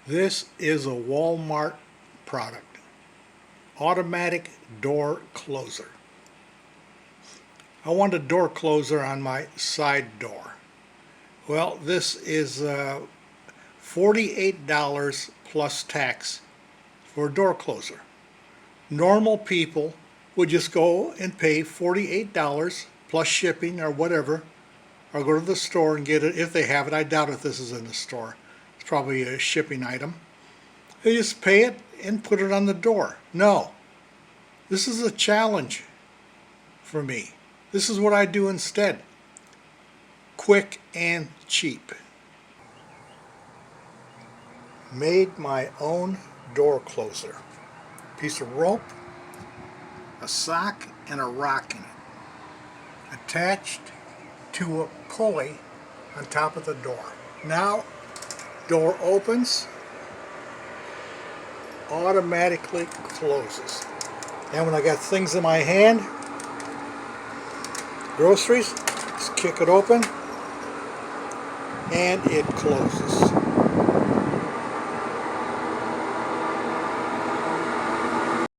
This is a Walmart product. Automatic door closer. I want a door closer on my side door. Well, this is $48 plus tax for a door closer. Normal people would just go and pay $48 plus shipping or whatever, or go to the store and get it if they have it. I doubt if this is in the store. It's probably a shipping item. They just pay it and put it on the door. No, this is a challenge for me. This is what I do instead. Quick and cheap. Made my own door closer. Piece of rope, a sock, and a rock in it. Attached to a pulley on top of the door. Now, door opens, automatically closes. And when I got things in my hand, groceries, just kick it open and it closes.